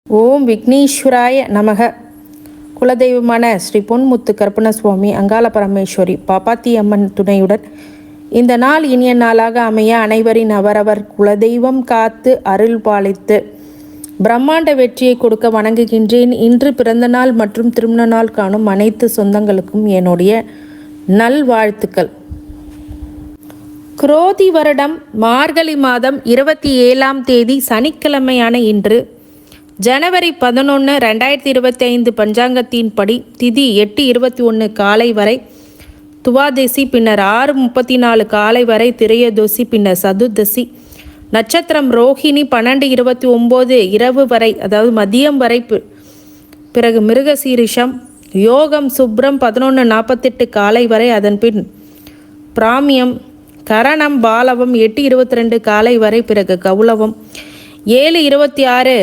ஓம் விக்னேஸ்வராய நமக. குலதெய்வமான ஸ்ரீ பொன்முத்து கருப்பணசுவாமி, அங்காள பரமேஸ்வரி, பாப்பாத்தி அம்மன் துணையுடன் இந்த நாள் இனிய நாளாக அமைய அனைவரின் அவரவர் குலதெய்வம் காத்து அருள் பாலித்து பிரம்மாண்ட வெற்றியை கொடுக்க வணங்குகின்றேன். இன்று பிறந்த நாள் மற்றும் திருமண நாள் காணும் அனைத்து சொந்தங்களுக்கும் என்னுடைய நல்வாழ்த்துக்கள். குரோதி வருடம் மார்கழி மாதம் 27ஆம் தேதி சனிக்கிழமையான இன்று ஜனவரி 11, 2025 பஞ்சாங்கத்தின் படி திதி 8:21 காலை வரை துவாதசி, பின்னர் 6:34 காலை வரை திரையோதசி, பின்னர் சதுர்தசி. நட்சத்திரம் ரோஹிணி 12:29 இரவு வரை, அதாவது மதியம் வரை. பிறகு மிருகசீரிஷம். யோகம் சுப்ரம் 11:48 காலை வரை, அதன் பின் பிராமியம். கரணம் பாலவம் 8:22 காலை வரை, பிறகு கௌலவம் 7:26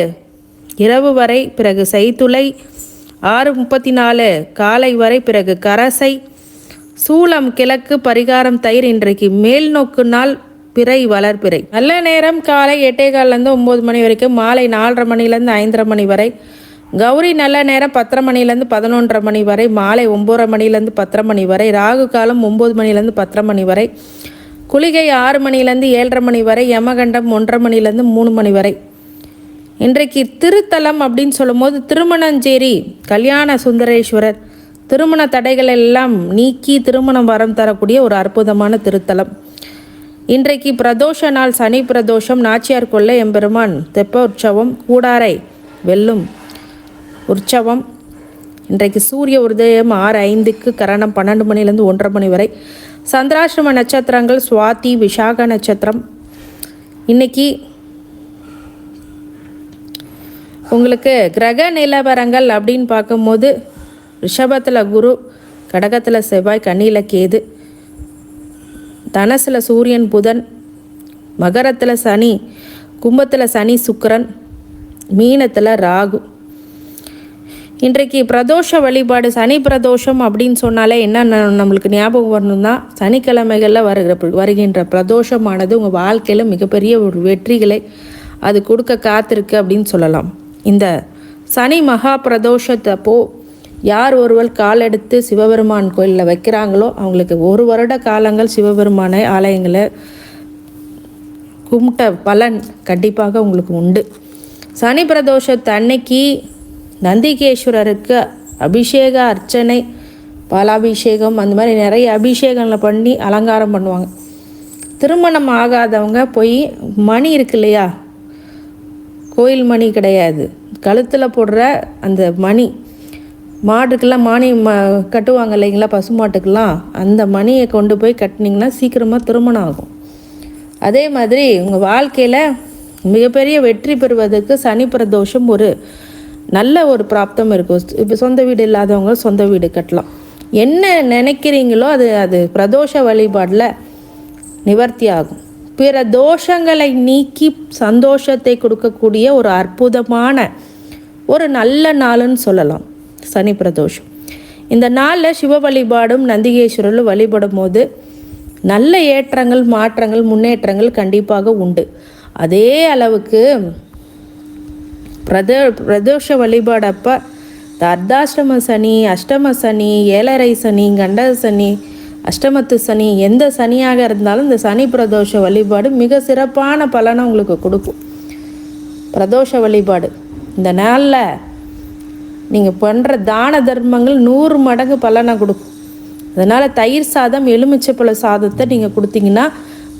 இரவு வரை, பிறகு சைத்துளை 6:34 காலை வரை, பிறகு கரசை. சூலம் கிழக்கு, பரிகாரம் தயிர். இன்றைக்கு மேல் நோக்கு நாள், பிறை வளர்பிறை. நல்ல நேரம் காலை 8:15 9 மணி வரைக்கும், மாலை 4:30 மணிலேருந்து 5:30 மணி வரை. கௌரி நல்ல நேரம் 10:30 மணிலேருந்து 11:30 மணி வரை, மாலை 9:30 மணிலேருந்து 10:30 மணி வரை. ராகு காலம் 9 மணிலேருந்து 10:30 மணி வரை. குளிகை 6 மணிலேருந்து 7:30 மணி வரை. யமகண்டம் 1:30 மணிலேருந்து 3 மணி வரை. இன்றைக்கு திருத்தலம் அப்படின்னு சொல்லும்போது திருமணஞ்சேரி கல்யாண சுந்தரேஸ்வரர் திருமண தடைகள் எல்லாம் நீக்கி திருமணம் வரம் தரக்கூடிய ஒரு அற்புதமான திருத்தலம். இன்றைக்கு பிரதோஷ நாள், சனி பிரதோஷம். நாச்சியார் கொள்ளை எம்பெருமான் தெப்ப உற்சவம், கூடாரை வெல்லும் உற்சவம். இன்றைக்கு சூரிய உதயம் 6:05, கரணம் 12 மணிலேருந்து 1:30 மணி வரை. சந்திராசிரம நட்சத்திரங்கள் சுவாதி, விஷாக நட்சத்திரம். இன்னைக்கு உங்களுக்கு கிரக நிலவரங்கள் அப்படின்னு பார்க்கும்போது ரிஷபத்தில் குரு, கடகத்தில் செவ்வாய், கன்னியில் கேது, தனசில் சூரியன் புதன், மகரத்தில் சனி, கும்பத்தில் சனி சுக்கிரன், மீனத்தில் ராகு. இன்றைக்கு பிரதோஷ வழிபாடு. சனி பிரதோஷம் அப்படின்னு சொன்னாலே என்ன நம்மளுக்கு ஞாபகம் வரணும்னா, சனிக்கிழமைகளில் வருகின்ற பிரதோஷமானது உங்கள் வாழ்க்கையில் மிகப்பெரிய ஒரு வெற்றிகளை அது கொடுக்க காத்திருக்கு அப்படின்னு சொல்லலாம். இந்த சனி மகா பிரதோஷத்தப்போ யார் ஒருவர் காலெடுத்து சிவபெருமான் கோயிலில் வைக்கிறாங்களோ அவங்களுக்கு 1 வருட காலங்கள் சிவபெருமான ஆலயங்களை கும்பிட்ட பலன் கண்டிப்பாக உங்களுக்கு உண்டு. சனி பிரதோஷத்து அன்னைக்கு நந்திகேஸ்வரருக்கு அபிஷேக அர்ச்சனை, பாலாபிஷேகம், அந்த மாதிரி நிறைய அபிஷேகங்களை பண்ணி அலங்காரம் பண்ணுவாங்க. திருமணம் ஆகாதவங்க போய் மணி இருக்கு இல்லையா, கோயில் மணி கிடையாது, கழுத்தில் போடுற அந்த மணி, மாட்டுக்கெல்லாம் கட்டுவாங்க இல்லைங்களா, பசுமாட்டுக்கெல்லாம், அந்த மணியை கொண்டு போய் கட்டினீங்கன்னா சீக்கிரமாக திருமணம் ஆகும். அதே மாதிரி உங்கள் வாழ்க்கையில் மிகப்பெரிய வெற்றி பெறுவதற்கு சனி பிரதோஷம் ஒரு நல்ல ஒரு பிராப்தம் இருக்கும். இப்போ சொந்த வீடு இல்லாதவங்க சொந்த வீடு கட்டலாம். என்ன நினைக்கிறீங்களோ அது பிரதோஷ வழிபாடில் நிவர்த்தி ஆகும். பிற தோஷங்களை நீக்கி சந்தோஷத்தை கொடுக்கக்கூடிய ஒரு அற்புதமான ஒரு நல்ல நாளுன்னு சொல்லலாம் சனி பிரதோஷம். இந்த நாளில் சிவ வழிபாடும் நந்திகேஸ்வரரும் வழிபடும் போது நல்ல ஏற்றங்கள், மாற்றங்கள், முன்னேற்றங்கள் கண்டிப்பாக உண்டு. அதே அளவுக்கு பிரதோஷ வழிபாடப்போ இந்த அர்த்தாஷ்டம சனி, அஷ்டம சனி, ஏழரை சனி, கண்ட சனி, அஷ்டமத்து சனி, எந்த சனியாக இருந்தாலும் இந்த சனி பிரதோஷ வழிபாடு மிக சிறப்பான பலனை உங்களுக்கு கொடுக்கும். பிரதோஷ வழிபாடு இந்த நாளில் நீங்கள் பண்ணுற தான தர்மங்கள் 100 மடங்கு பலனை கொடுக்கும். அதனால் தயிர் சாதம், எலுமிச்சைப்பழ சாதத்தை நீங்கள் கொடுத்தீங்கன்னா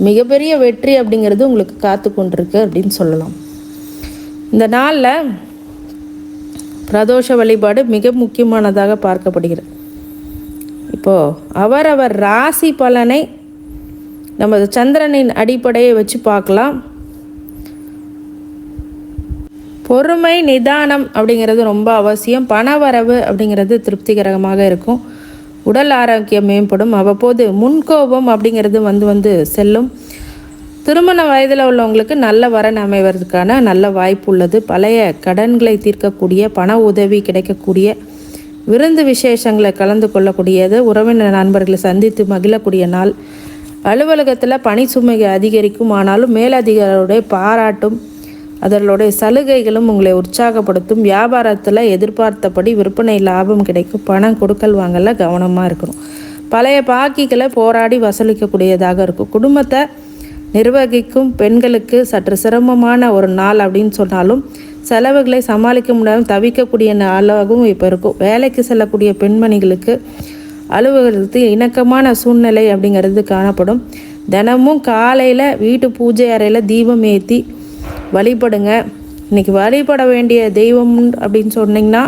மிகப்பெரிய வெற்றி அப்படிங்கிறது உங்களுக்கு காத்து கொண்டிருக்கு அப்படின்னு சொல்லலாம். இந்த நாளில் பிரதோஷ வழிபாடு மிக முக்கியமானதாக பார்க்கப்படுகிறது. இப்போது அவரவர் ராசி பலனை நமது சந்திரனின் அடிப்படையை வச்சு பார்க்கலாம். பொறுமை, நிதானம் அப்படிங்கிறது ரொம்ப அவசியம். பணவரவு அப்படிங்கிறது திருப்திகரமாக இருக்கும். உடல் ஆரோக்கியம் மேம்படும். அவ்வப்போது முன்கோபம் அப்படிங்கிறது வந்து செல்லும். திருமண வயதில் உள்ளவங்களுக்கு நல்ல வரன் அமைவதற்கான நல்ல வாய்ப்பு உள்ளது. பழைய கடன்களை தீர்க்கக்கூடிய, பண உதவி கிடைக்கக்கூடிய, விருந்து விசேஷங்களை கலந்து கொள்ளக்கூடியது, உறவினர் நண்பர்களை சந்தித்து மகிழக்கூடிய நாள். அலுவலகத்தில் பணி சுமை அதிகரிக்கும், ஆனாலும் மேலதிகாரியுடைய பாராட்டும் அதனுடைய சலுகைகளும் உங்களை உற்சாகப்படுத்தும். வியாபாரத்தில் எதிர்பார்த்தபடி விற்பனை லாபம் கிடைக்கும். பணம் கொடுக்கல் வாங்கல கவனமாக இருக்கணும். பழைய பாக்கிகளை போராடி வசூலிக்கக்கூடியதாக இருக்கும். குடும்பத்தை நிர்வகிக்கும் பெண்களுக்கு சற்று சிரமமான ஒரு நாள் அப்படின்னு சொன்னாலும் செலவுகளை சமாளிக்க முடியாமல் தவிக்கக்கூடிய நாளாகவும் இப்போ இருக்கும். வேலைக்கு செல்லக்கூடிய பெண்மணிகளுக்கு அலுவலகத்தில் இணக்கமான சூழ்நிலை அப்படிங்கிறது காணப்படும். தினமும் காலையில் வீட்டு பூஜை அறையில் தீபம் ஏற்றி வழிபடுங்க. இன்றைக்கி வழிபட வேண்டிய தெய்வம் அப்படின்னு சொன்னிங்கன்னா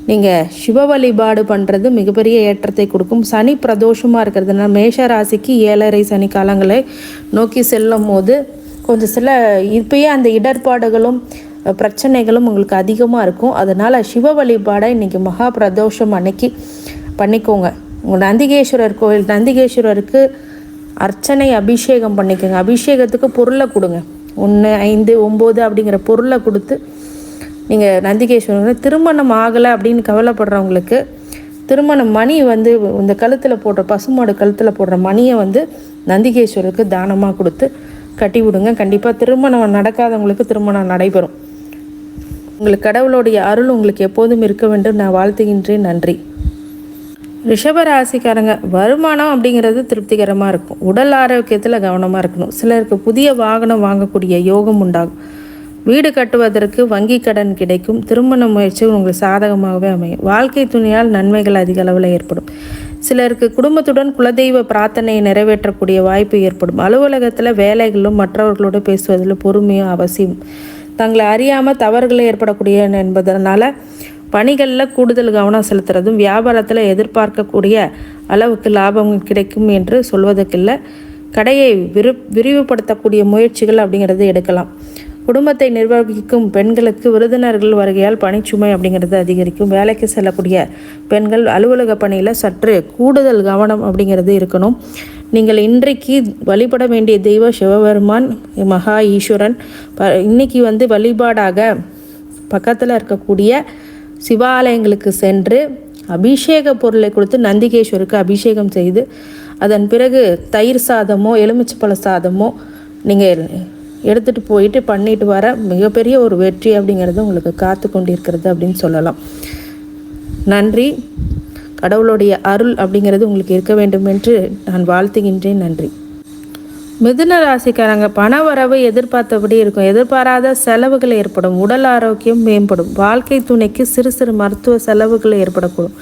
நீங்கள் சிவ வழிபாடு பண்ணுறது மிகப்பெரிய ஏற்றத்தை கொடுக்கும். சனி பிரதோஷமாக இருக்கிறதுனால மேஷ ராசிக்கு 7.5 சனி காலங்களை நோக்கி செல்லும் போது கொஞ்சம் சில இப்பயே அந்த இடர்பாடுகளும் பிரச்சனைகளும் உங்களுக்கு அதிகமாக இருக்கும். அதனால் சிவ வழிபாடை இன்றைக்கி மகா பிரதோஷம் அன்னைக்கு பண்ணிக்கோங்க. உங்கள் நந்திகேஸ்வரர் கோயில் நந்திகேஸ்வரருக்கு அர்ச்சனை அபிஷேகம் பண்ணிக்கோங்க. அபிஷேகத்துக்கு பொருளை கொடுங்க. 1, 5, 9 அப்படிங்கிற பொருளை கொடுத்து நீங்கள் நந்திகேஸ்வரர் திருமணம் ஆகலை அப்படின்னு கவலைப்படுறவங்களுக்கு திருமண மணி இந்த கழுத்தில் போடுற பசுமாடு கழுத்தில் போடுற மணியை நந்திகேஸ்வரருக்கு தானமாக கொடுத்து கட்டி விடுங்க. கண்டிப்பாக திருமணம் நடக்காதவங்களுக்கு திருமணம் நடைபெறும். உங்களுக்கு கடவுளுடைய அருள் உங்களுக்கு எப்போதும் இருக்க வேண்டும் நான் வாழ்த்துகின்றேன். நன்றி. ரிஷபராசிக்காரங்க, வருமானம் அப்படிங்கிறது திருப்திகரமாக இருக்கும். உடல் ஆரோக்கியத்தில் கவனமாக இருக்கணும். சிலருக்கு புதிய வாகனம் வாங்கக்கூடிய யோகம் உண்டாகும். வீடு கட்டுவதற்கு வங்கி கடன் கிடைக்கும். திருமண முயற்சிகள் உங்களுக்கு சாதகமாகவே அமையும். வாழ்க்கை துணையால் நன்மைகள் அதிக அளவில் ஏற்படும். சிலருக்கு குடும்பத்துடன் குலதெய்வ பிரார்த்தனையை நிறைவேற்றக்கூடிய வாய்ப்பு ஏற்படும். அலுவலகத்தில் வேலைகளும் மற்றவர்களோடு பேசுவதில் பொறுமையும் அவசியம். தங்களை அறியாமல் தவறுகள் ஏற்படக்கூடிய என்பதனால பணிகளில் கூடுதல் கவனம் செலுத்துறதும் வியாபாரத்தில் எதிர்பார்க்கக்கூடிய அளவுக்கு லாபம் கிடைக்கும் என்று சொல்வதற்கில்லை. கடையை விரிவுபடுத்தக்கூடிய முயற்சிகள் அப்படிங்கிறது எடுக்கலாம். குடும்பத்தை நிர்வகிக்கும் பெண்களுக்கு விருந்தினர்கள் வருகையால் பணிச்சுமை அப்படிங்கிறது அதிகரிக்கும். வேலைக்கு செல்லக்கூடிய பெண்கள் அலுவலக பணியில் சற்று கூடுதல் கவனம் அப்படிங்கிறது இருக்கணும். நீங்கள் இன்றைக்கு வழிபட வேண்டிய தெய்வ சிவபெருமான் மகா ஈஸ்வரன். இன்னைக்கு வழிபாடாக பக்கத்தில் இருக்கக்கூடிய சிவாலயங்களுக்கு சென்று அபிஷேக பொருளை கொடுத்து நந்திகேஸ்வருக்கு அபிஷேகம் செய்து அதன் பிறகு தயிர் சாதமோ எலுமிச்சப்பழ சாதமோ நீங்கள் எடுத்துகிட்டு போயிட்டு பண்ணிட்டு வர மிகப்பெரிய ஒரு வெற்றி அப்படிங்கிறது உங்களுக்கு காத்து கொண்டிருக்கிறது அப்படின்னு சொல்லலாம். நன்றி. கடவுளுடைய அருள் அப்படிங்கிறது உங்களுக்கு இருக்க வேண்டும் என்று நான் வாழ்த்துகின்றேன். நன்றி. மிதுன ராசிக்காரங்க, பண வரவு எதிர்பார்த்தபடி இருக்கும். எதிர்பாராத செலவுகள் ஏற்படும். உடல் ஆரோக்கியம் மேம்படும். வாழ்க்கை துணைக்கு சிறு சிறு மருத்துவ செலவுகள் ஏற்படக்கூடும்.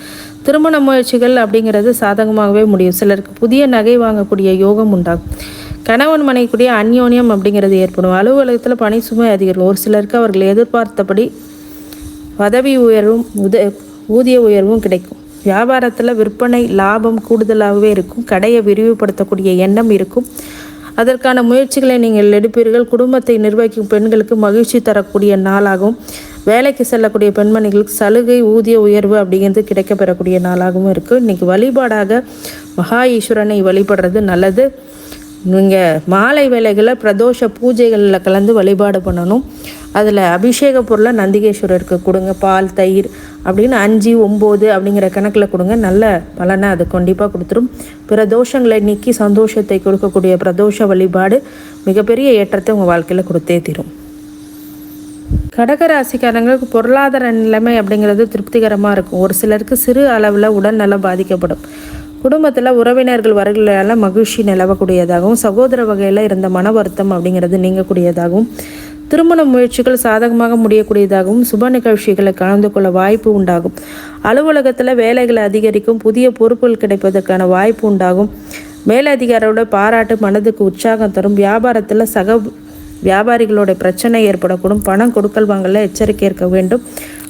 திருமண முயற்சிகள் அப்படிங்கிறது சாதகமாகவே முடியும். சிலருக்கு புதிய நகை வாங்கக்கூடிய யோகம் உண்டாகும். கணவன் மனைக்கூடிய அந்யோன்யம் அப்படிங்கிறது ஏற்படும். அலுவலகத்தில் பணி சுமை அதிகரிக்கும். ஒரு சிலருக்கு அவர்கள் எதிர்பார்த்தபடி பதவி உயர்வும் ஊதிய உயர்வும் கிடைக்கும். வியாபாரத்தில் விற்பனை லாபம் கூடுதலாகவே இருக்கும். கடையை விரிவுபடுத்தக்கூடிய எண்ணம் இருக்கும். அதற்கான முயற்சிகளை நீங்கள் எடுப்பீர்கள். குடும்பத்தை நிர்வகிக்கும் பெண்களுக்கு மகிழ்ச்சி தரக்கூடிய நாளாகவும் வேலைக்கு செல்லக்கூடிய பெண்மணிகளுக்கு சலுகை ஊதிய உயர்வு அப்படிங்கிறது கிடைக்கப்பெறக்கூடிய நாளாகவும் இருக்குது. இன்றைக்கி வழிபாடாக மகா ஈஸ்வரனை வழிபடுறது நல்லது. நீங்கள் மாலை வேலைகளில் பிரதோஷ பூஜைகளில் கலந்து வழிபாடு பண்ணணும். அதில் அபிஷேக பொருளை நந்திகேஸ்வரருக்கு கொடுங்க. பால் தயிர் அப்படின்னு 5, 9 அப்படிங்கிற கணக்கில் கொடுங்க. நல்ல பலனை அது கண்டிப்பாக கொடுத்துரும். பிற தோஷங்களை நீக்கி சந்தோஷத்தை கொடுக்கக்கூடிய பிரதோஷ வழிபாடு மிகப்பெரிய ஏற்றத்தை உங்கள் வாழ்க்கையில் கொடுத்தே தீரும். கடகராசிக்காரங்களுக்கு பொருளாதார நிலைமை அப்படிங்கிறது திருப்திகரமாக இருக்கும். ஒரு சிலருக்கு சிறு அளவில் உடல்நலம் பாதிக்கப்படும். குடும்பத்தில் உறவினர்கள் வருகையால் மகிழ்ச்சி நிலவக்கூடியதாகவும் சகோதர வகையில் இருந்த மன வருத்தம் அப்படிங்கிறது நீங்கக்கூடியதாகவும் திருமண முயற்சிகள் சாதகமாக முடியக்கூடியதாகவும் சுப நிகழ்ச்சிகளை கலந்து கொள்ள வாய்ப்பு உண்டாகும். அலுவலகத்தில் வேலைகளை அதிகரிக்கும். புதிய பொறுப்புகள் கிடைப்பதற்கான வாய்ப்பு உண்டாகும். மேலதிகாரியோட பாராட்டு மனதுக்கு உற்சாகம் தரும். வியாபாரத்தில் சக வியாபாரிகளோட பிரச்சனை ஏற்படக்கூடும். பணம் கொடுக்கல் வாங்கல எச்சரிக்கை இருக்க வேண்டும்.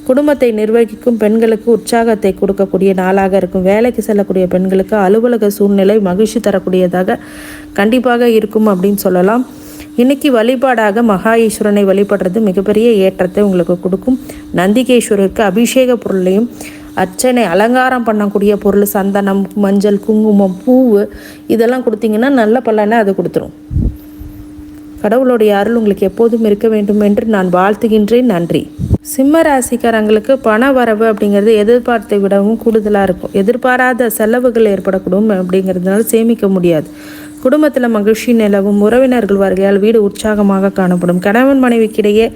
குடும்பத்தை நிர்வகிக்கும் பெண்களுக்கு உற்சாகத்தை கொடுக்கக்கூடிய நாளாக இருக்கும். வேலைக்கு செல்லக்கூடிய பெண்களுக்கு அலுவலக சூழ்நிலை மகிழ்ச்சி தரக்கூடியதாக கண்டிப்பாக இருக்கும் அப்படின்னு சொல்லலாம். இன்னைக்கு வழிபாடாக மகா ஈஸ்வரனை வழிபடுறது மிகப்பெரிய ஏற்றத்தை உங்களுக்கு கொடுக்கும். நந்திகேஸ்வரருக்கு அபிஷேக பொருளையும் அர்ச்சனை அலங்காரம் பண்ணக்கூடிய பொருள் சந்தனம், மஞ்சள், குங்குமம், பூவு இதெல்லாம் கொடுத்தீங்கன்னா நல்ல பலனை அது கொடுத்துரும். கடவுளுடைய அருள் உங்களுக்கு எப்போதும் இருக்க வேண்டும் என்று நான் வாழ்த்துகின்றேன். நன்றி. சிம்ம ராசிக்காரங்களுக்கு பண வரவு அப்படிங்கிறது எதிர்பார்த்தை விடவும் கூடுதலாக இருக்கும். எதிர்பாராத செலவுகள் ஏற்படக்கூடும் அப்படிங்கிறதுனால சேமிக்க முடியாது. குடும்பத்தில் மகிழ்ச்சி நிலவும். உறவினர்கள் வருகையால் வீடு உற்சாகமாக காணப்படும். கணவன் மனைவிக்கிடையே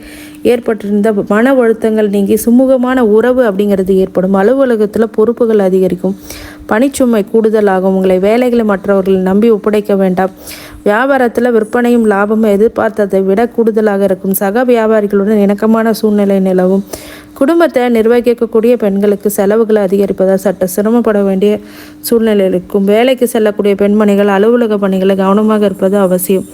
ஏற்பட்டிருந்த மன அழுத்தங்கள் நீங்கி சுமூகமான உறவு அப்படிங்கிறது ஏற்படும். அலுவலகத்தில் பொறுப்புகள் அதிகரிக்கும். பணிச்சுமை கூடுதலாகும். உங்களை வேலைகளை மற்றவர்கள் நம்பி ஒப்படைக்க வேண்டாம். வியாபாரத்தில் விற்பனையும் லாபமும் எதிர்பார்த்ததை விட கூடுதலாக இருக்கும். சக வியாபாரிகளுடன் இணக்கமான சூழ்நிலை நிலவும். குடும்பத்தை நிர்வகிக்கக்கூடிய பெண்களுக்கு செலவுகளை அதிகரிப்பதால் சற்று சிரமப்பட வேண்டிய சூழ்நிலை இருக்கும். வேலைக்கு செல்லக்கூடிய பெண்மணிகள் அலுவலக பணிகளை கவனமாக இருப்பது அவசியம்.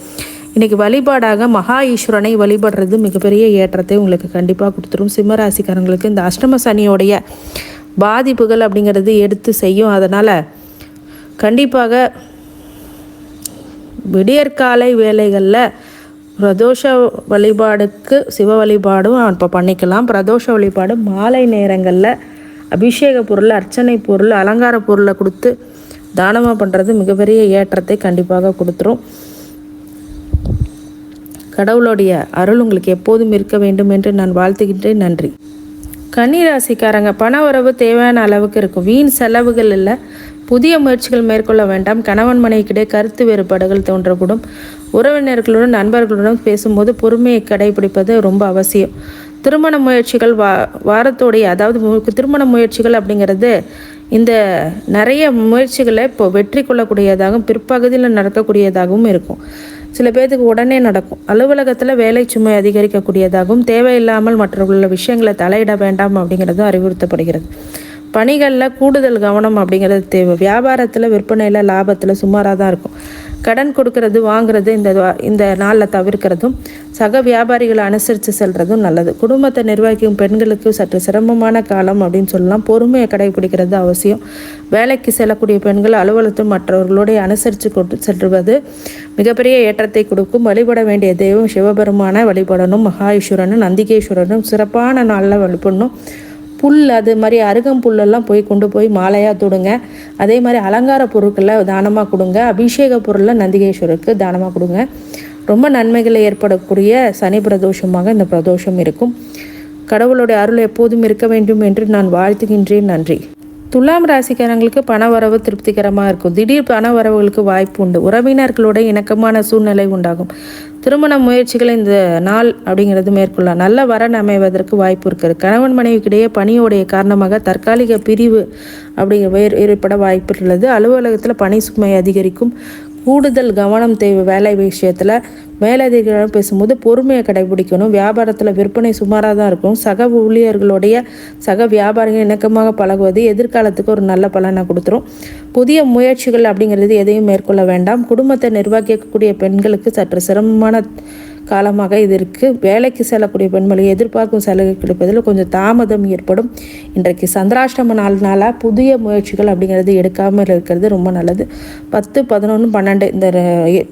இன்றைக்கி வழிபாடாக மகா ஈஸ்வரனை வழிபடுறது மிகப்பெரிய ஏற்றத்தை உங்களுக்கு கண்டிப்பாக கொடுத்துரும். சிம்மராசிக்காரங்களுக்கு இந்த அஷ்டம சனியோடைய பாதிப்புகள் அப்படிங்கிறது எடுத்து செய்யும். அதனால் கண்டிப்பாக விடியற்காலை வேலைகளில் பிரதோஷ வழிபாடுக்கு சிவ வழிபாடும் இப்போ பண்ணிக்கலாம். பிரதோஷ வழிபாடு மாலை நேரங்களில் அபிஷேக பொருள், அர்ச்சனை பொருள், அலங்கார பொருளை கொடுத்து தானமாக பண்ணுறது மிகப்பெரிய ஏற்றத்தை கண்டிப்பாக கொடுத்துரும். கடவுளுடைய அருள் உங்களுக்கு எப்போதும் இருக்க வேண்டும் என்று நான் வாழ்த்துகின்றேன். நன்றி. கன்னிராசிக்காரங்க, பண வரவு தேவையான அளவுக்கு இருக்கும். வீண் செலவுகள் இல்லை. புதிய முயற்சிகள் மேற்கொள்ள வேண்டாம். கணவன் மனைவிக்கிடையே கருத்து வேறுபாடுகள் தோன்றக்கூடும். உறவினர்களுடன் நண்பர்களுடன் பேசும்போது பொறுமையை கடைபிடிப்பது ரொம்ப அவசியம். திருமண முயற்சிகள் வாரத்தோடைய அதாவது திருமண முயற்சிகள் அப்படிங்கிறது இந்த நிறைய முயற்சிகளை இப்போ வெற்றி கொள்ளக்கூடியதாகவும் பிற்பகுதியில் நடக்கக்கூடியதாகவும் இருக்கும். சில பேருக்கு உடனே நடக்கும். அலுவலகத்தில் வேலை சுமை அதிகரிக்கக்கூடியதாகவும் தேவையில்லாமல் மற்றவர்கள விஷயங்களை தலையிட வேண்டாம் அப்படிங்கிறதும் அறிவுறுத்தப்படுகிறது. பணிகளில் கூடுதல் கவனம் அப்படிங்கிறது தேவை. வியாபாரத்தில் விற்பனையில் லாபத்தில் சுமாராக தான் இருக்கும். கடன் கொடுக்கறது வாங்குறது இந்த நாளில் தவிர்க்கிறதும் சக வியாபாரிகளை அனுசரித்து செல்றதும் நல்லது. குடும்பத்தை நிர்வகிக்கும் பெண்களுக்கு சற்று சிரமமான காலம் அப்படின்னு சொல்லலாம். பொறுமையை கடைபிடிக்கிறது அவசியம். வேலைக்கு செல்லக்கூடிய பெண்கள் அலுவலகத்தில் மற்றவர்களோடு அனுசரித்து கொண்டு செல்வது மிகப்பெரிய ஏற்றத்தை கொடுக்கும். வழிபட வேண்டிய தெய்வம் சிவபெருமான வழிபடணும். மகாஈஸ்வரனும் நந்திகேஸ்வரனும் சிறப்பான நாளில் வழிபடணும். புல் அது மாதிரி அருகம்புல்லெல்லாம் கொண்டு போய் மாலையாக தொடுங்க. அதே மாதிரி அலங்கார பொருட்களை தானமாக கொடுங்க. அபிஷேக பொருளை நந்திகேஸ்வருக்கு தானமாக கொடுங்க. ரொம்ப நன்மைகளை ஏற்படக்கூடிய சனி பிரதோஷமாக இந்த பிரதோஷம் இருக்கும். கடவுளுடைய அருள் எப்போதும் இருக்க வேண்டும் என்று நான் வாழ்த்துகின்றேன். நன்றி. துலாம் ராசிக்காரங்களுக்கு பண வரவு திருப்திகரமாக இருக்கும். திடீர் பண வரவுகளுக்கு வாய்ப்பு உண்டு. உறவினர்களோட இணக்கமான சூழ்நிலை உண்டாகும். திருமண முயற்சிகளை இந்த நாள் அப்படிங்கிறது மேற்கொள்ளலாம். நல்ல வரன் அமைவதற்கு வாய்ப்பு இருக்குது. கணவன் மனைவிக்கிடையே பணியோடைய காரணமாக தற்காலிக பிரிவு அப்படிங்கிற ஏற்பட வாய்ப்பு உள்ளது. அலுவலகத்தில் பணி சுமை அதிகரிக்கும். கூடுதல் கவனம் தேவை. வேலை விஷயத்தில் மேலதிகாரிகள் பேசும்போது பொறுமையை கடைபிடிக்கணும். வியாபாரத்தில் விற்பனை சுமாராக தான் இருக்கும். சக ஊழியர்களுடைய சக வியாபாரிகள் இணக்கமாக பழகுவது எதிர்காலத்துக்கு ஒரு நல்ல பலனை கொடுத்துரும். புதிய முயற்சிகள் அப்படிங்கிறது எதையும் மேற்கொள்ள வேண்டாம். குடும்பத்தை நிர்வகிக்கக்கூடிய பெண்களுக்கு சற்று சிரமமான காலமாக இது இருக்குது. வேலைக்கு செல்லக்கூடிய பெண்மணி எதிர்பார்க்கும் சலுகை கிடைப்பதில் கொஞ்சம் தாமதம் ஏற்படும். இன்றைக்கு சந்திராஷ்டம நாளாக புதிய முயற்சிகள் அப்படிங்கிறது எடுக்காமல் இருக்கிறது ரொம்ப நல்லது. 10, 11, 12 இந்த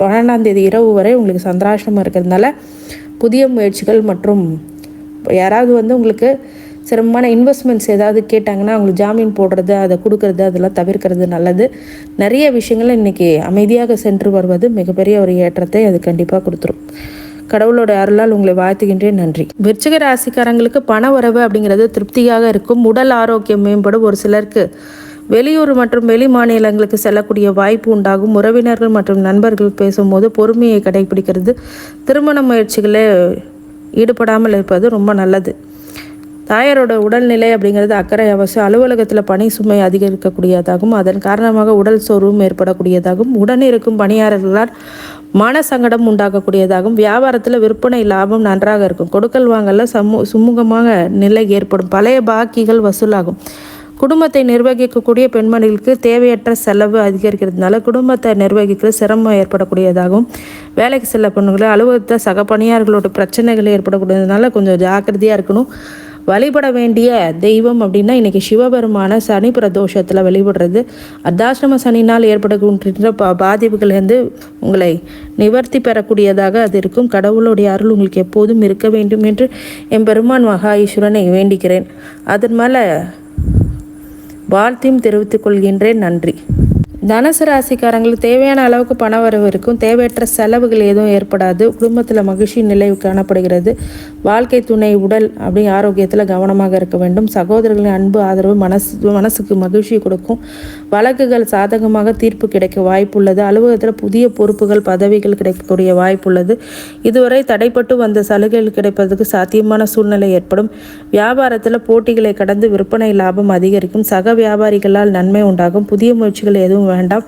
12ஆம் தேதி இரவு வரை உங்களுக்கு சந்திராஷ்டமம் இருக்கிறதுனால புதிய முயற்சிகள் மற்றும் யாராவது உங்களுக்கு சிரமமான இன்வெஸ்ட்மெண்ட்ஸ் ஏதாவது கேட்டாங்கன்னா அவங்களுக்கு ஜாமீன் போடுறது, அதை கொடுக்கறது, அதெல்லாம் தவிர்க்கிறது நல்லது. நிறைய விஷயங்கள் இன்றைக்கி அமைதியாக சென்று வருவது மிகப்பெரிய ஒரு ஏற்றத்தை அது கண்டிப்பாக கொடுத்துரும். கடவுளோட அருளால் உங்களை வாழ்த்துகின்றேன். நன்றி. விருச்சிக ராசிக்காரங்களுக்கு பண வரவு அப்படிங்கிறது திருப்தியாக இருக்கும். உடல் ஆரோக்கியம் மேம்படும். ஒரு சிலருக்கு வெளியூர் மற்றும் வெளி மாநிலங்களுக்கு செல்லக்கூடிய வாய்ப்பு உண்டாகும். உறவினர்கள் மற்றும் நண்பர்கள் பேசும்போது பொறுமையை கடைபிடிக்கிறது. திருமண முயற்சிகளே ஈடுபடாமல் இருப்பது ரொம்ப நல்லது. தாயாரோட உடல்நிலை அப்படிங்கிறது அக்கறை அவசியம். அலுவலகத்தில் பணி சுமை அதிகரிக்கக்கூடியதாகவும் அதன் காரணமாக உடல் சோர்வும் ஏற்படக்கூடியதாகவும் உடன் இருக்கும் பணியாளர்களால் மன சங்கடம் உண்டாகக்கூடியதாகவும் வியாபாரத்தில் விற்பனை லாபம் நன்றாக இருக்கும். கொடுக்கல் வாங்கல சுமூகமாக நிலை ஏற்படும். பழைய பாக்கிகள் வசூலாகும். குடும்பத்தை நிர்வகிக்கக்கூடிய பெண்மணிகளுக்கு தேவையற்ற செலவு அதிகரிக்கிறதுனால குடும்பத்தை நிர்வகிக்க சிரமம் ஏற்படக்கூடியதாகவும் வேலைக்கு செல்ல பெண்கள் அலுவலகத்தில் சக பணியாளர்களோட பிரச்சனைகள் ஏற்படக்கூடியதுனால கொஞ்சம் ஜாக்கிரதையாக இருக்கணும். வழிபட வேண்டிய தெய்வம் அப்படின்னா இன்றைக்கி சிவபெருமான சனி பிரதோஷத்தில் வழிபடுறது அர்த்தாசிரம சனினால் ஏற்படுகின்ற பாதிப்புகளிலிருந்து உங்களை நிவர்த்தி பெறக்கூடியதாக அது இருக்கும். கடவுளுடைய அருள் உங்களுக்கு எப்போதும் இருக்க வேண்டும் என்று எம்பெருமான் மகா ஈஸ்வரனை வேண்டிக்கிறேன். அதன் மேலே வாழ்த்தையும் தெரிவித்துக் கொள்கின்றேன். நன்றி. தனுசு ராசிக்காரங்களுக்கு தேவையான அளவுக்கு பண வரவு இருக்கும். தேவையற்ற செலவுகள் எதுவும் ஏற்படாது. குடும்பத்தில் மகிழ்ச்சி நிலை காணப்படுகிறது. வாழ்க்கை துணை உடல் அப்படி ஆரோக்கியத்தில் கவனமாக இருக்க வேண்டும். சகோதரர்களின் அன்பு ஆதரவு மனசுக்கு மகிழ்ச்சி கொடுக்கும். வழக்குகள் சாதகமாக தீர்ப்பு கிடைக்க வாய்ப்புள்ளது. அலுவலகத்தில் புதிய பொறுப்புகள் பதவிகள் கிடைக்கக்கூடிய வாய்ப்புள்ளது. இதுவரை தடைப்பட்டு வந்த சலுகைகள் கிடைப்பதற்கு சாத்தியமான சூழ்நிலை ஏற்படும். வியாபாரத்தில் போட்டிகளை கடந்து விற்பனை லாபம் அதிகரிக்கும். சக வியாபாரிகளால் நன்மை உண்டாகும். புதிய முயற்சிகள் எதுவும் வேண்டாம்.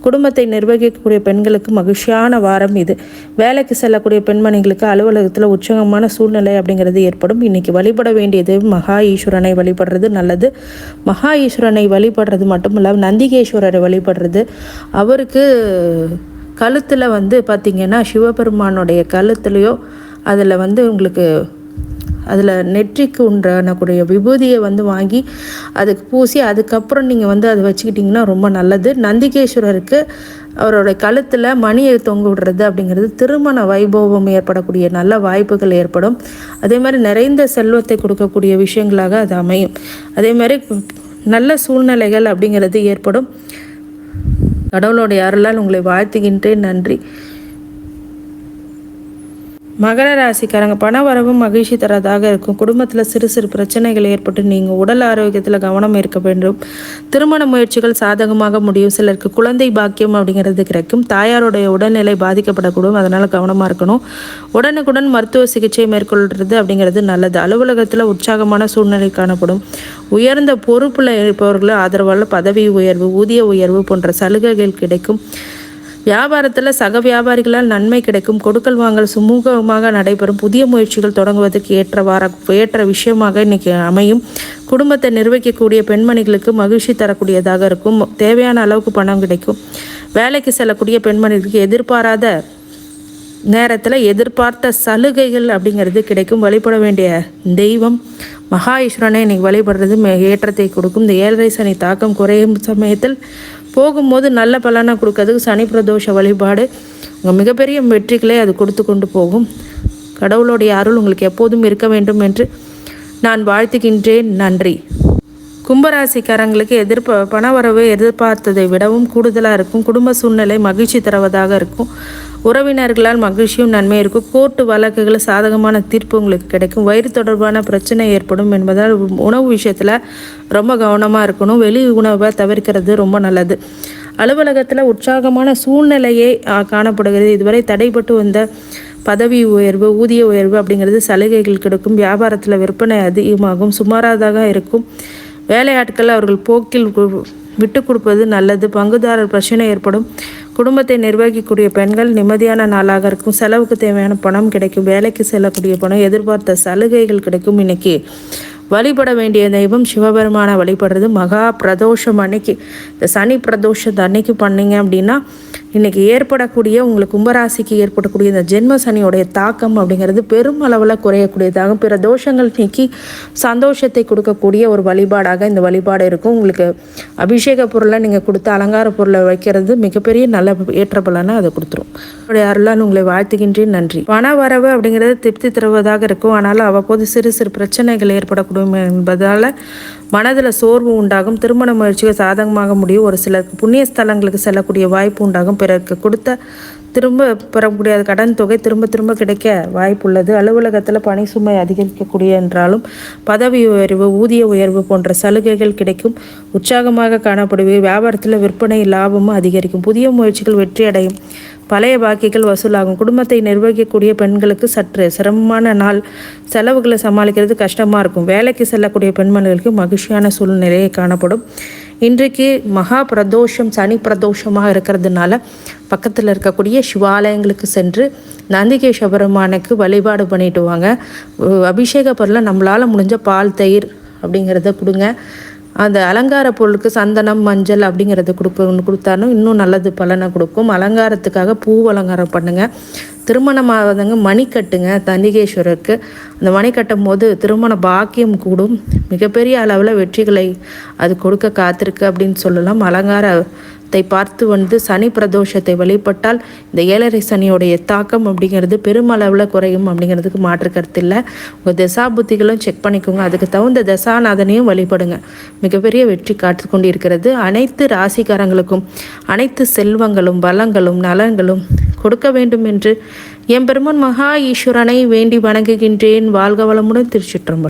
குடும்பத்தை நிர்வகிக்கக்கூடிய பெண்களுக்கு மகிழ்ச்சியான வாரம் இது. வேலைக்கு செல்லக்கூடிய பெண்மணிகளுக்கு அலுவலகத்தில் உற்சாகமான சூழ்நிலை அப்படிங்கிறது ஏற்படும். இன்னைக்கு வழிபட வேண்டியது மகா ஈஸ்வரனை வழிபடுறது நல்லது. மகா ஈஸ்வரனை வழிபடுறது மட்டும் இல்லாமல் நந்திகேஸ்வரரை வழிபடுறது. அவருக்கு கழுத்தில் பார்த்திங்கன்னா சிவபெருமானுடைய கழுத்துலையோ அதில் உங்களுக்கு அதில் நெற்றிக்கு உண்டானக்கூடிய விபூதியை வாங்கி அதுக்கு பூசி அதுக்கப்புறம் நீங்கள் அதை வச்சுக்கிட்டிங்கன்னா ரொம்ப நல்லது. நந்திகேஸ்வரருக்கு அவரோட கழுத்தில் மணியை தொங்க விடுறது அப்படிங்கிறது திருமண வைபவம் ஏற்படக்கூடிய நல்ல வாய்ப்புகள் ஏற்படும். அதே மாதிரி நிறைந்த செல்வத்தை கொடுக்கக்கூடிய விஷயங்களாக அது அமையும். அதே மாதிரி நல்ல சூழ்நிலைகள் அப்படிங்கிறது ஏற்படும். கடவுளுடைய அருளால் உங்களை வாழ்த்துகின்றேன். நன்றி. மகர ராசிக்காரங்க பண வரவும் மகிழ்ச்சி தரதாக இருக்கும். குடும்பத்தில் சிறு சிறு பிரச்சனைகள் ஏற்பட்டு நீங்கள் உடல் ஆரோக்கியத்தில் கவனம் இருக்க வேண்டும். திருமண முயற்சிகள் சாதகமாக முடியும். சிலருக்கு குழந்தை பாக்கியம் அப்படிங்கிறது கிடைக்கும். தாயாருடைய உடல்நிலை பாதிக்கப்படக்கூடும், அதனால் கவனமாக இருக்கணும். உடனுக்குடன் மருத்துவ சிகிச்சை மேற்கொள்கிறது அப்படிங்கிறது நல்லது. அலுவலகத்தில் உற்சாகமான சூழ்நிலை காணப்படும். உயர்ந்த பொறுப்பில் இருப்பவர்களும் ஆதரவால் பதவி உயர்வு ஊதிய உயர்வு போன்ற சலுகைகள் கிடைக்கும். வியாபாரத்தில் சக வியாபாரிகளால் நன்மை கிடைக்கும். கொடுக்கல் வாங்கல் சுமூகமாக நடைபெறும். புதிய முயற்சிகள் தொடங்குவதற்கு ஏற்ற விஷயமாக இன்னைக்கு அமையும். குடும்பத்தை நிர்வகிக்கக்கூடிய பெண்மணிகளுக்கு மகிழ்ச்சி தரக்கூடியதாக இருக்கும். தேவையான அளவுக்கு பணம் கிடைக்கும். வேலைக்கு செல்லக்கூடிய பெண்மணிகளுக்கு எதிர்பாராத நேரத்தில் எதிர்பார்த்த சலுகைகள் அப்படிங்கிறது கிடைக்கும். வழிபட வேண்டிய தெய்வம் மகா ஈஸ்வரனை இன்னைக்கு வழிபடுறது ஏற்றத்தை கொடுக்கும். இந்த 7.5 சனி தாக்கம் குறையும் சமயத்தில் போகும்போது நல்ல பலனை கொடுக்கறதுக்கு சனி பிரதோஷ வழிபாடு உங்கள் மிகப்பெரிய வெற்றிகளை அது கொடுத்து கொண்டு போகும். கடவுளுடைய அருள் உங்களுக்கு எப்போதும் இருக்க வேண்டும் என்று நான் வாழ்த்துகின்றேன். நன்றி. கும்பராசிக்காரங்களுக்கு பண வரவு எதிர்பார்த்ததை விடவும் கூடுதலாக இருக்கும். குடும்ப சூழ்நிலை மகிழ்ச்சி தருவதாக இருக்கும். உறவினர்களால் மகிழ்ச்சியும் நன்மை இருக்கும். கோர்ட்டு வழக்குகள் சாதகமான தீர்ப்பு உங்களுக்கு கிடைக்கும். வயிறு தொடர்பான பிரச்சனை ஏற்படும் என்பதால் உணவு விஷயத்தில் ரொம்ப கவனமாக இருக்கணும். வெளி உணவை தவிர்க்கிறது ரொம்ப நல்லது. அலுவலகத்தில் உற்சாகமான சூழ்நிலையே காணப்படுகிறது. இதுவரை தடைப்பட்டு வந்த பதவி உயர்வு ஊதிய உயர்வு அப்படிங்கிறது சலுகைகள் கிடைக்கும். வியாபாரத்தில் விற்பனை அதிகமாகும். சுமாராக இருக்கும். வேலையாட்கள் அவர்கள் போக்கில் விட்டு கொடுப்பது நல்லது. பங்குதாரர் பிரச்சனை ஏற்படும். குடும்பத்தை நிர்வகிக்கக்கூடிய பெண்கள் நிம்மதியான நாளாக இருக்கும். செலவுக்கு தேவையான பணம் கிடைக்கும். வேலைக்கு செல்லக்கூடிய பணம் எதிர்பார்த்த சலுகைகள் கிடைக்கும். இன்னைக்கு வழிபட வேண்டிய தெய்வம் சிவபெருமானை வழிபடுறது மகா பிரதோஷம் அன்னைக்கு. இந்த சனி பிரதோஷத்தை அன்னைக்கு பண்ணீங்க அப்படின்னா இன்றைக்கி ஏற்படக்கூடிய உங்களுக்கு கும்பராசிக்கு ஏற்படக்கூடிய இந்த ஜென்ம சனியோடைய தாக்கம் அப்படிங்கிறது பெரும் அளவில் குறையக்கூடியதாகும். பிற தோஷங்கள் நீக்கி சந்தோஷத்தை கொடுக்கக்கூடிய ஒரு வழிபாடாக இந்த வழிபாடு இருக்கும். உங்களுக்கு அபிஷேக பொருளை நீங்கள் கொடுத்து அலங்கார பொருளை வைக்கிறது மிகப்பெரிய நல்ல ஏற்ற பலனை அதை கொடுத்துரும். உங்களுடைய அருளால் உங்களை வாழ்த்துகின்றேன். நன்றி. பண வரவு அப்படிங்கிறது திருப்தி தருவதாக இருக்கும். ஆனால் அவ்வப்போது சிறு சிறு பிரச்சனைகள் ஏற்படக்கூடும் என்பதால் மனதில் சோர்வு உண்டாகும். திருமண முயற்சிகள் சாதகமாக முடியும். ஒரு சிலருக்கு புண்ணிய ஸ்தலங்களுக்கு செல்லக்கூடிய வாய்ப்பு உண்டாகும். பிறருக்கு கொடுத்த திரும்ப பெற முடியாத கடன் தொகை திரும்ப கிடைக்க வாய்ப்புள்ளது. அலுவலகத்தில் பணி சுமை அதிகரிக்கக்கூடிய என்றாலும் பதவி உயர்வு ஊதிய உயர்வு போன்ற சலுகைகள் கிடைக்கும். உற்சாகமாக காணப்படுவது. வியாபாரத்தில் விற்பனை லாபமும் அதிகரிக்கும். புதிய முயற்சிகள் வெற்றி அடையும். பழைய பாக்கிகள் வசூலாகும். குடும்பத்தை நிர்வகிக்கக்கூடிய பெண்களுக்கு சற்று சிரமமான நாள். செலவுகளை சமாளிக்கிறது கஷ்டமாக இருக்கும். வேலைக்கு செல்லக்கூடிய பெண்மணிகளுக்கு மகிழ்ச்சியான சூழ்நிலையை காணப்படும். இன்றைக்கு மகா பிரதோஷம் சனி பிரதோஷமாக இருக்கிறதுனால பக்கத்தில் இருக்கக்கூடிய சிவாலயங்களுக்கு சென்று நந்திகேஸ்வர பெருமானுக்கு வழிபாடு பண்ணிட்டு வாங்க. அபிஷேக பொருளை நம்மளால் முடிஞ்ச பால் தயிர் அப்படிங்கிறத கொடுங்க. அந்த அலங்கார பொருளுக்கு சந்தனம் மஞ்சள் அப்படிங்கிறது கொடுத்தாலும் இன்னும் நல்லது பலனை கொடுக்கும். அலங்காரத்துக்காக பூ அலங்காரம் பண்ணுங்கள். திருமணமாவதங்க மணி கட்டுங்க நந்திகேஸ்வரருக்கு. அந்த மணி கட்டும் போது திருமண பாக்கியம் கூடும். மிகப்பெரிய அளவில் வெற்றிகளை அது கொடுக்க காத்திருக்கு அப்படின்னு சொல்லலாம். அலங்கார பார்த்து வந்து சனி பிரதோஷத்தை வழிபட்டால் இந்த 7.5 சனியோடைய தாக்கம் அப்படிங்கிறது பெருமளவில் குறையும் அப்படிங்கிறதுக்கு மாற்று கருத்து இல்லை. உங்கள் தசா புத்திகளும் செக் பண்ணிக்கோங்க, அதுக்கு தகுந்த தசாநாதனையும் வழிபடுங்க. மிகப்பெரிய வெற்றி காத்து கொண்டு இருக்கிறது. அனைத்து ராசிக்காரங்களுக்கும் அனைத்து செல்வங்களும் வளங்களும் நலன்களும் கொடுக்க வேண்டும் என்று எம்பெருமான் மகா ஈஸ்வரனை வேண்டி வணங்குகின்றேன். வாழ்க வளமுடன். திருச்சிற்றம்பலம்.